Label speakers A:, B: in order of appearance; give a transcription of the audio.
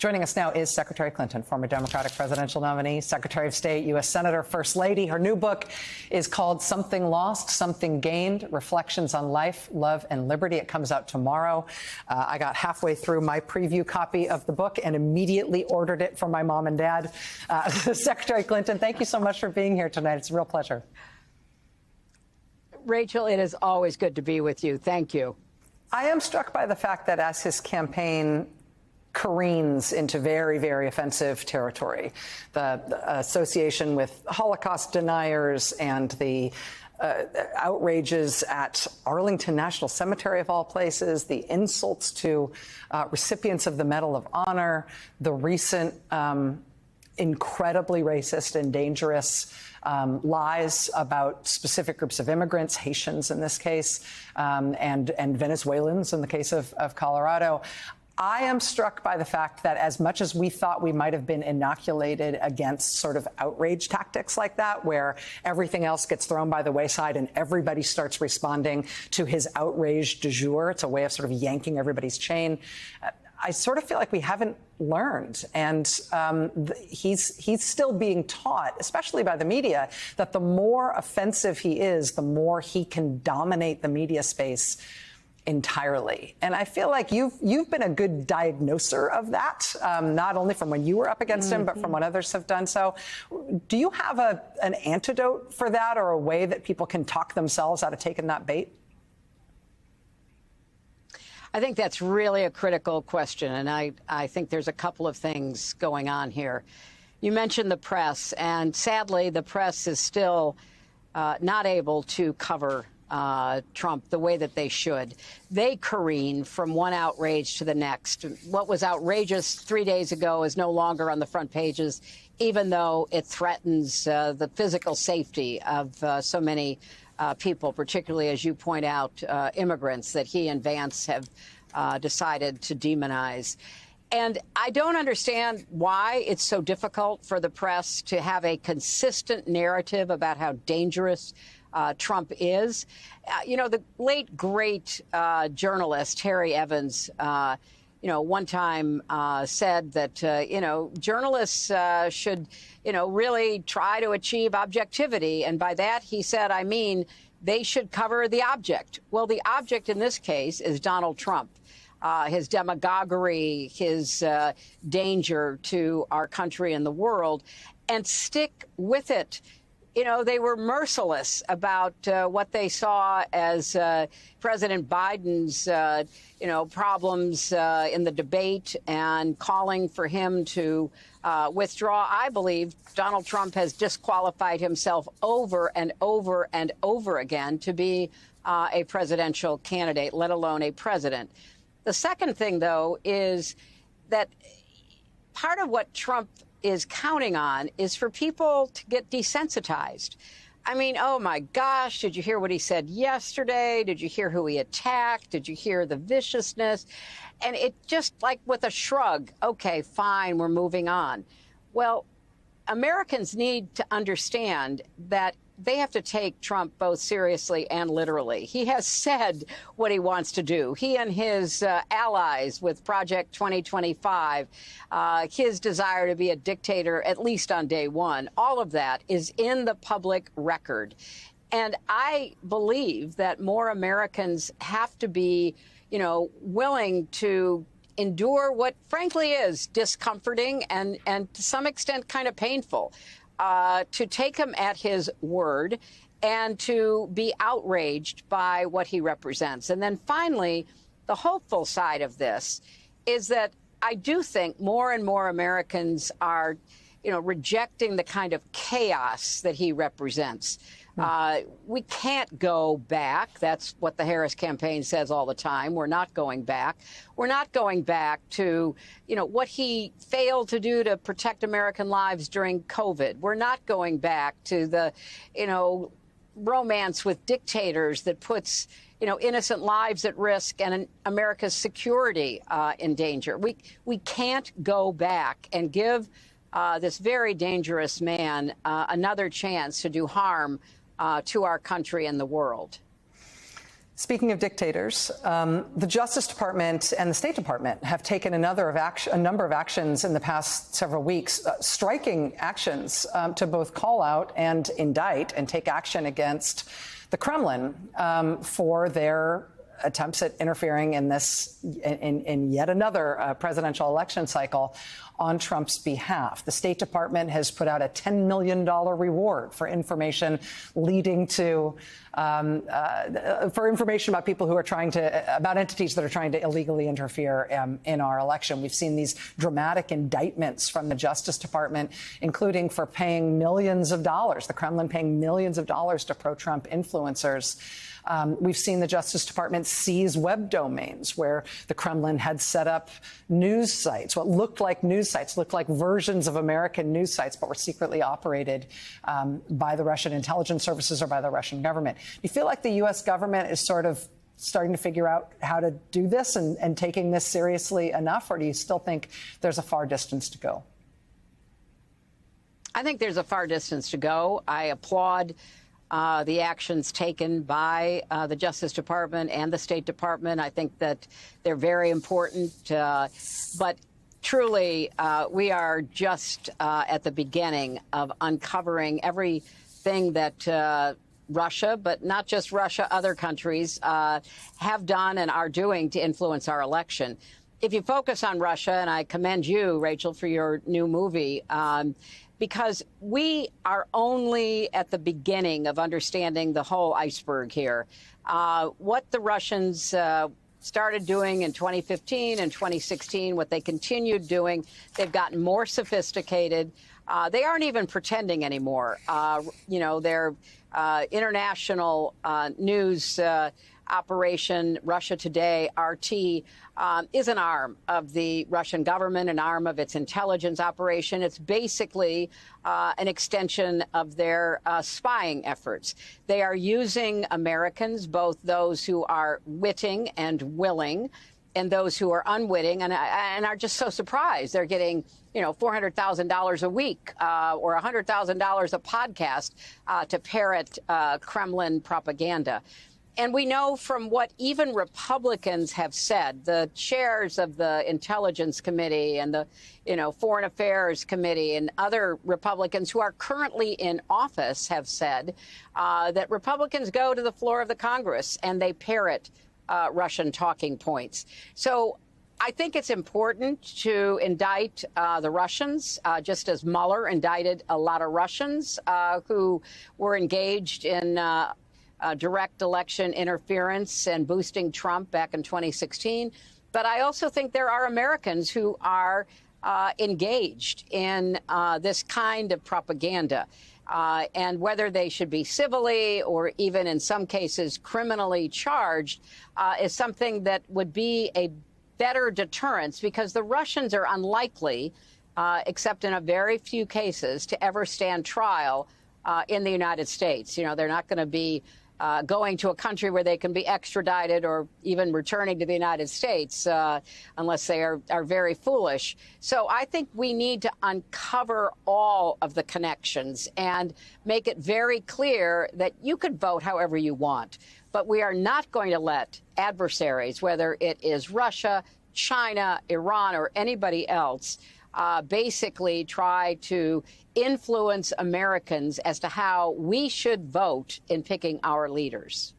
A: Joining us now is Secretary Clinton, former Democratic presidential nominee, Secretary of State, U.S. Senator, First Lady. Her new book is called Something Lost, Something Gained, Reflections on Life, Love, and Liberty. It comes out tomorrow. I got halfway through my preview copy of the book and immediately ordered it for my mom and dad. Secretary Clinton, thank you so much for being here tonight. It's a real pleasure.
B: Rachel, it is always good to be with you. Thank you.
A: I am struck by the fact that as his campaign careens into very, very offensive territory, the association with Holocaust deniers and the outrages at Arlington National Cemetery, of all places, the insults to recipients of the Medal of Honor, the recent incredibly racist and dangerous lies about specific groups of immigrants, Haitians in this case, and Venezuelans in the case of Colorado. I am struck by the fact that as much as we thought we might have been inoculated against sort of outrage tactics like that, where everything else gets thrown by the wayside and everybody starts responding to his outrage du jour, it's a way of sort of yanking everybody's chain. I sort of feel like we haven't learned, and he's still being taught, especially by the media, that the more offensive he is, the more he can dominate the media space entirely. And I feel like you've been a good diagnoser of that, not only from when you were up against him, but from what others have done. So do you have an antidote for that, or a way that people can talk themselves out of taking that bait?
B: I think that's really a critical question, and I think there's a couple of things going on here. You mentioned the press, and sadly, the press is still not able to cover Trump the way that they should. They careen from one outrage to the next. What was outrageous 3 days ago is no longer on the front pages, even though it threatens the physical safety of so many people, particularly, as you point out, immigrants that he and Vance have decided to demonize. And I don't understand why it's so difficult for the press to have a consistent narrative about how dangerous Trump is. You know, the late, great journalist Harry Evans, one time said that, journalists should, really try to achieve objectivity. And by that, he said, I mean, they should cover the object. Well, the object in this case is Donald Trump. His demagoguery, his danger to our country and the world, and stick with it. You know, they were merciless about what they saw as President Biden's, problems in the debate and calling for him to withdraw. I believe Donald Trump has disqualified himself over and over and over again to be a presidential candidate, let alone a president. The second thing, though, is that part of what Trump is counting on is for people to get desensitized. I mean, oh, my gosh, did you hear what he said yesterday? Did you hear who he attacked? Did you hear the viciousness? And it just like with a shrug, OK, fine, we're moving on. Well, Americans need to understand that they have to take Trump both seriously and literally. He has said what he wants to do. He and his allies with Project 2025, his desire to be a dictator, at least on day one, all of that is in the public record. And I believe that more Americans have to be, willing to endure what, frankly, is discomforting and to some extent kind of painful. To take him at his word and to be outraged by what he represents. And then finally, the hopeful side of this is that I do think more and more Americans are, rejecting the kind of chaos that he represents. We can't go back. That's what the Harris campaign says all the time. We're not going back. We're not going back to, what he failed to do to protect American lives during COVID. We're not going back to the, romance with dictators that puts, innocent lives at risk and America's security in danger. We can't go back and give this very dangerous man another chance to do harm to our country and the world.
A: Speaking of dictators, the Justice Department and the State Department have taken a number of actions in the past several weeks, striking actions to both call out and indict and take action against the Kremlin for their attempts at interfering in yet another presidential election cycle on Trump's behalf. The State Department has put out a $10 million reward for information leading to for information about people who are about entities that are trying to illegally interfere in our election. We've seen these dramatic indictments from the Justice Department, including for paying millions of dollars, the Kremlin paying millions of dollars to pro-Trump influencers. We've seen the Justice Department seize web domains where the Kremlin had set up news sites, what looked like news sites, looked like versions of American news sites, but were secretly operated by the Russian intelligence services or by the Russian government. Do you feel like the U.S. government is sort of starting to figure out how to do this and taking this seriously enough, or do you still think there's a far distance to go?
B: I think there's a far distance to go. I applaud the actions taken by the Justice Department and the State Department. I think that they're very important. But truly, we are just at the beginning of uncovering everything that Russia, but not just Russia, other countries have done and are doing to influence our election. If you focus on Russia, and I commend you, Rachel, for your new movie, because we are only at the beginning of understanding the whole iceberg here. What the Russians started doing in 2015 and 2016, what they continued doing, they've gotten more sophisticated. They aren't even pretending anymore. Their international news operation, Russia Today, RT, is an arm of the Russian government, an arm of its intelligence operation. It's basically an extension of their spying efforts. They are using Americans, both those who are witting and willing and those who are unwitting and are just so surprised. They're getting, $400,000 a week or $100,000 a podcast to parrot Kremlin propaganda. And we know from what even Republicans have said, the chairs of the Intelligence Committee and the, Foreign Affairs Committee and other Republicans who are currently in office have said that Republicans go to the floor of the Congress and they parrot Russian talking points. So I think it's important to indict the Russians, just as Mueller indicted a lot of Russians who were engaged in direct election interference and boosting Trump back in 2016. But I also think there are Americans who are engaged in this kind of propaganda. And whether they should be civilly or even in some cases criminally charged is something that would be a better deterrence, because the Russians are unlikely, except in a very few cases, to ever stand trial in the United States. They're not going to be going to a country where they can be extradited or even returning to the United States unless they are very foolish. So I think we need to uncover all of the connections and make it very clear that you could vote however you want. But we are not going to let adversaries, whether it is Russia, China, Iran, or anybody else, basically try to influence Americans as to how we should vote in picking our leaders.